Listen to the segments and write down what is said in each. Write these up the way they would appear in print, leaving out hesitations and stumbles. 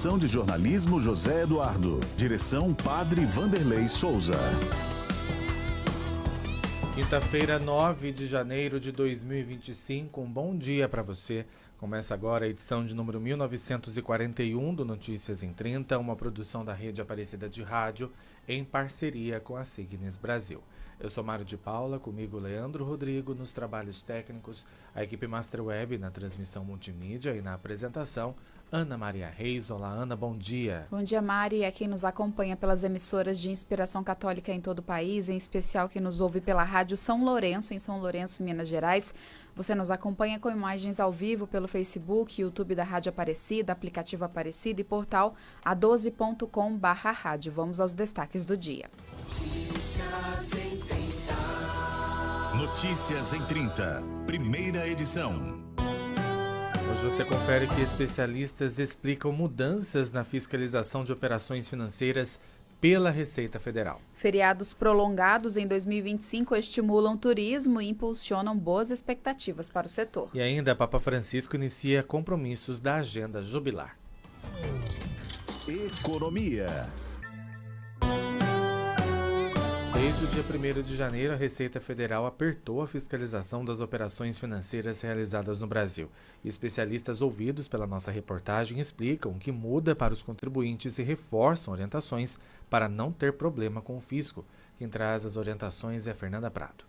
Direção de Jornalismo José Eduardo. Direção Padre Vanderlei Souza. Quinta-feira, 9 de janeiro de 2025. Um bom dia para você. Começa agora a edição de número 1941 do Notícias em 30, uma produção da Rede Aparecida de Rádio em parceria com a Signes Brasil. Eu sou Mário de Paula, comigo Leandro Rodrigo nos trabalhos técnicos, a equipe Master Web na transmissão multimídia e na apresentação, Ana Maria Reis. Olá, Ana, bom dia. Bom dia, Mari. É quem nos acompanha pelas emissoras de inspiração católica em todo o país, em especial quem nos ouve pela Rádio São Lourenço, em São Lourenço, Minas Gerais. Você nos acompanha com imagens ao vivo pelo Facebook, YouTube da Rádio Aparecida, aplicativo Aparecida e portal a12.com/rádio. Vamos aos destaques do dia. Notícias em 30, primeira edição. Hoje você confere que especialistas explicam mudanças na fiscalização de operações financeiras pela Receita Federal. Feriados prolongados em 2025 estimulam turismo e impulsionam boas expectativas para o setor. E ainda, Papa Francisco inicia compromissos da agenda jubilar. Economia. Desde o dia 1º de janeiro, a Receita Federal apertou a fiscalização das operações financeiras realizadas no Brasil. Especialistas ouvidos pela nossa reportagem explicam o que muda para os contribuintes e reforçam orientações para não ter problema com o fisco. Quem traz as orientações é a Fernanda Prado.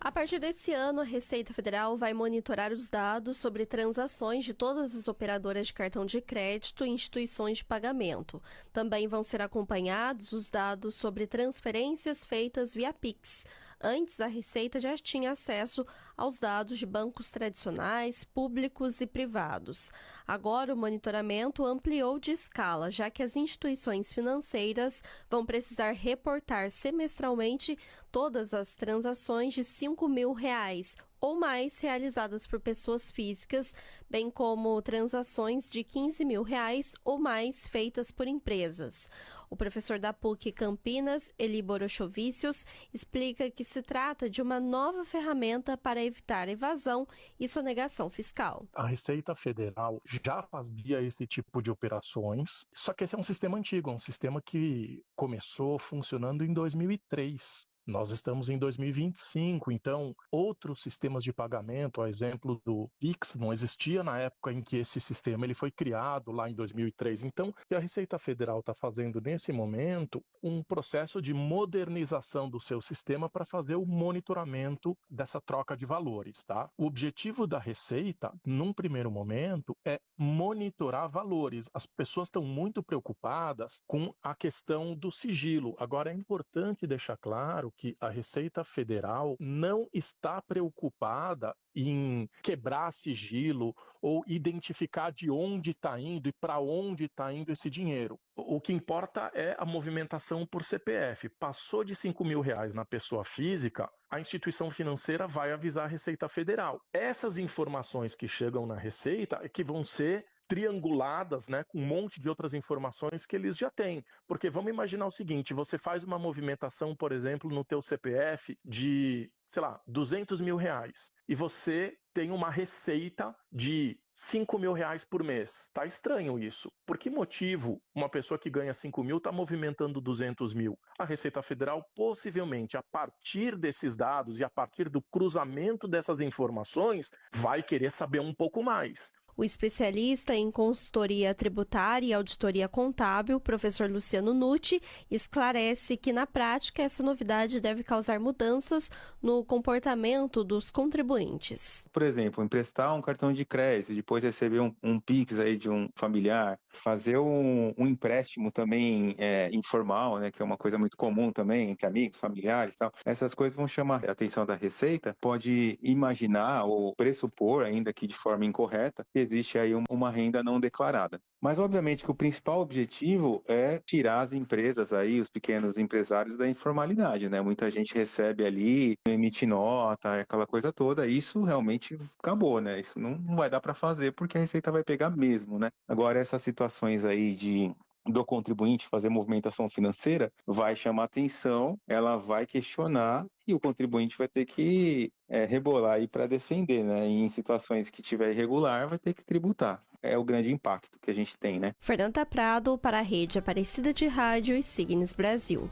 A partir desse ano, a Receita Federal vai monitorar os dados sobre transações de todas as operadoras de cartão de crédito e instituições de pagamento. Também vão ser acompanhados os dados sobre transferências feitas via Pix. Antes, a Receita já tinha acesso aos dados de bancos tradicionais, públicos e privados. Agora, o monitoramento ampliou de escala, já que as instituições financeiras vão precisar reportar semestralmente todas as transações de R$5.000 ou mais realizadas por pessoas físicas, bem como transações de R$15.000 ou mais feitas por empresas. O professor da PUC Campinas, Eli Borochovicius, explica que se trata de uma nova ferramenta para evitar evasão e sonegação fiscal. A Receita Federal já fazia esse tipo de operações, só que esse é um sistema antigo, é um sistema que começou funcionando em 2003. Nós estamos em 2025, então outros sistemas de pagamento, a exemplo do Pix, não existia na época em que esse sistema ele foi criado, lá em 2003. Então, o que a Receita Federal está fazendo nesse momento, um processo de modernização do seu sistema para fazer o monitoramento dessa troca de valores, tá? O objetivo da Receita, num primeiro momento, é monitorar valores. As pessoas estão muito preocupadas com a questão do sigilo. Agora, é importante deixar claro que a Receita Federal não está preocupada em quebrar sigilo ou identificar de onde está indo e para onde está indo esse dinheiro. O que importa é a movimentação por CPF. Passou de R$5.000 na pessoa física, a instituição financeira vai avisar a Receita Federal. Essas informações que chegam na Receita é que vão ser trianguladas, né, com um monte de outras informações que eles já têm. Porque vamos imaginar o seguinte, você faz uma movimentação, por exemplo, no teu CPF de, sei lá, R$200.000 e você tem uma receita de R$5.000 por mês. Tá estranho isso. Por que motivo uma pessoa que ganha 5.000 está movimentando 200.000? A Receita Federal, possivelmente, a partir desses dados e a partir do cruzamento dessas informações, vai querer saber um pouco mais. O especialista em consultoria tributária e auditoria contábil, professor Luciano Nucci, esclarece que, na prática, essa novidade deve causar mudanças no comportamento dos contribuintes. Por exemplo, emprestar um cartão de crédito, depois receber um Pix aí de um familiar, fazer um empréstimo também informal, né, que é uma coisa muito comum também entre amigos, familiares e tal. Essas coisas vão chamar a atenção da Receita, pode imaginar ou pressupor, ainda que de forma incorreta, que existe aí uma renda não declarada. Mas, obviamente, que o principal objetivo é tirar as empresas aí, os pequenos empresários da informalidade, né? Muita gente recebe ali, emite nota, aquela coisa toda. Isso realmente acabou, né? Isso não vai dar para fazer porque a Receita vai pegar mesmo, né? Agora, essas situações aí de do contribuinte fazer movimentação financeira, vai chamar atenção, ela vai questionar e o contribuinte vai ter que rebolar aí para defender, né? E em situações que tiver irregular, vai ter que tributar. É o grande impacto que a gente tem, né? Fernanda Prado para a Rede Aparecida de Rádio e Signes Brasil.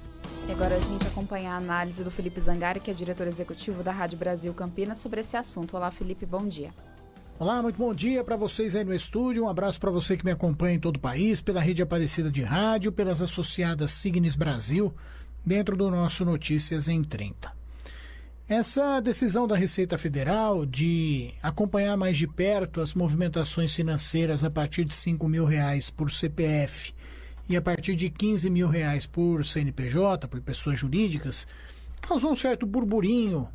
E agora a gente acompanha a análise do Felipe Zangari, que é diretor executivo da Rádio Brasil Campinas, sobre esse assunto. Olá, Felipe, bom dia. Olá, muito bom dia para vocês aí no estúdio. Um abraço para você que me acompanha em todo o país, pela Rede Aparecida de Rádio, pelas associadas Signes Brasil, dentro do nosso Notícias em 30. Essa decisão da Receita Federal de acompanhar mais de perto as movimentações financeiras a partir de R$ 5.000 por CPF e a partir de R$ 15.000 por CNPJ, por pessoas jurídicas, causou um certo burburinho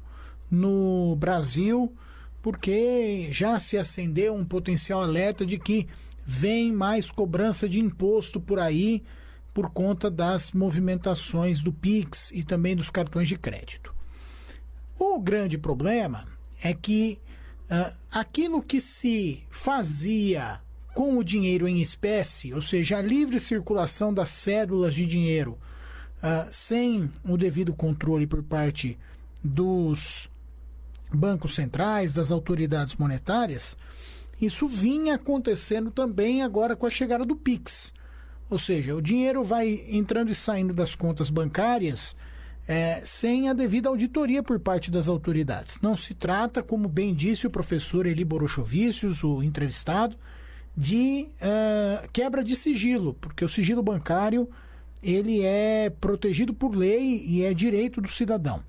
no Brasil, porque já se acendeu um potencial alerta de que vem mais cobrança de imposto por aí por conta das movimentações do Pix e também dos cartões de crédito. O grande problema é que aquilo que se fazia com o dinheiro em espécie, ou seja, a livre circulação das cédulas de dinheiro sem o devido controle por parte dos bancos centrais, das autoridades monetárias, isso vinha acontecendo também agora com a chegada do Pix. Ou seja, o dinheiro vai entrando e saindo das contas bancárias sem a devida auditoria por parte das autoridades. Não se trata, como bem disse o professor Eli Borochovicius, o entrevistado, de quebra de sigilo, porque o sigilo bancário ele é protegido por lei e é direito do cidadão.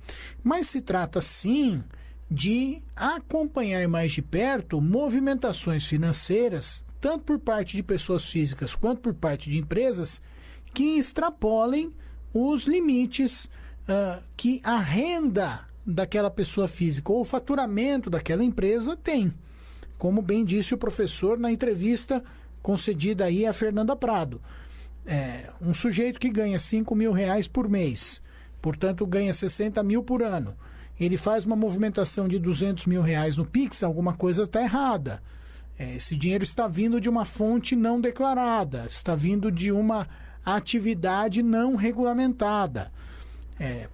Mas se trata sim de acompanhar mais de perto movimentações financeiras, tanto por parte de pessoas físicas quanto por parte de empresas, que extrapolem os limites que a renda daquela pessoa física ou o faturamento daquela empresa tem. Como bem disse o professor na entrevista concedida aí a Fernanda Prado. Um sujeito que ganha R$ 5.000 por mês, portanto ganha 60 mil por ano, ele faz uma movimentação de R$ 200.000 no Pix, alguma coisa está errada. Esse dinheiro está vindo de uma fonte não declarada, está vindo de uma atividade não regulamentada.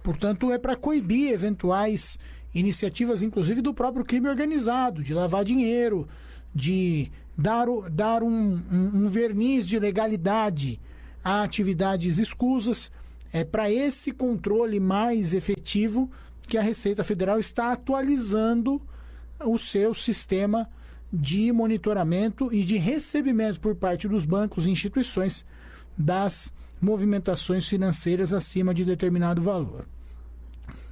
Portanto, é para coibir eventuais iniciativas, inclusive do próprio crime organizado, de lavar dinheiro, de dar um verniz de legalidade a atividades escusas. É para esse controle mais efetivo que a Receita Federal está atualizando o seu sistema de monitoramento e de recebimento por parte dos bancos e instituições das movimentações financeiras acima de determinado valor.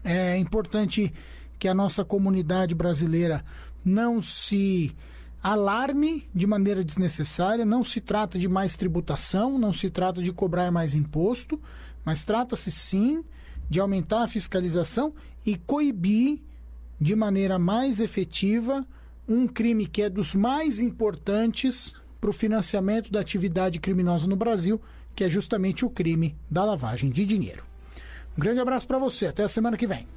É importante que a nossa comunidade brasileira não se alarme de maneira desnecessária. Não se trata de mais tributação, não se trata de cobrar mais imposto, mas trata-se sim de aumentar a fiscalização e coibir de maneira mais efetiva um crime que é dos mais importantes para o financiamento da atividade criminosa no Brasil, que é justamente o crime da lavagem de dinheiro. Um grande abraço para você, até a semana que vem.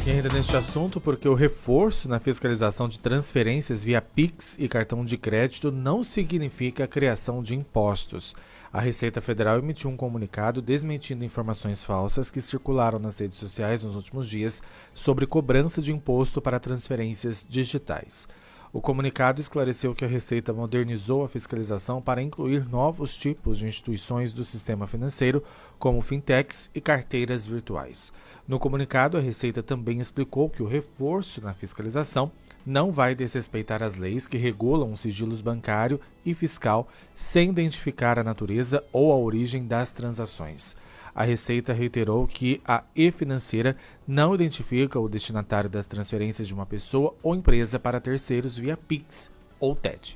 E ainda neste assunto, porque o reforço na fiscalização de transferências via Pix e cartão de crédito não significa a criação de impostos. A Receita Federal emitiu um comunicado desmentindo informações falsas que circularam nas redes sociais nos últimos dias sobre cobrança de imposto para transferências digitais. O comunicado esclareceu que a Receita modernizou a fiscalização para incluir novos tipos de instituições do sistema financeiro, como fintechs e carteiras virtuais. No comunicado, a Receita também explicou que o reforço na fiscalização não vai desrespeitar as leis que regulam os sigilos bancário e fiscal sem identificar a natureza ou a origem das transações. A Receita reiterou que a e-financeira não identifica o destinatário das transferências de uma pessoa ou empresa para terceiros via Pix ou TED.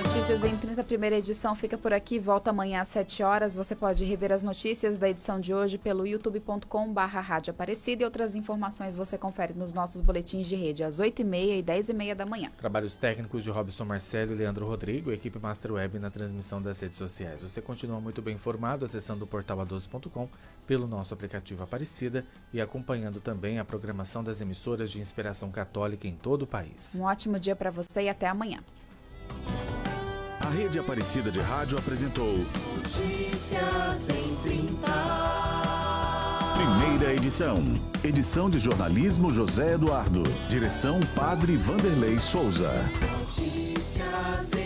Notícias em 30, primeira edição fica por aqui, volta amanhã às 7 horas. Você pode rever as notícias da edição de hoje pelo youtube.com/Rádio Aparecida e outras informações você confere nos nossos boletins de rede às 8h30 e 10h30 da manhã. Trabalhos técnicos de Robson Marcelo e Leandro Rodrigo, equipe Master Web na transmissão das redes sociais. Você continua muito bem informado acessando o portal a12.com, pelo nosso aplicativo Aparecida e acompanhando também a programação das emissoras de inspiração católica em todo o país. Um ótimo dia para você e até amanhã. A Rede Aparecida de Rádio apresentou Notícias em 30. Primeira edição. Edição de jornalismo José Eduardo. Direção Padre Vanderlei Souza. Notícias em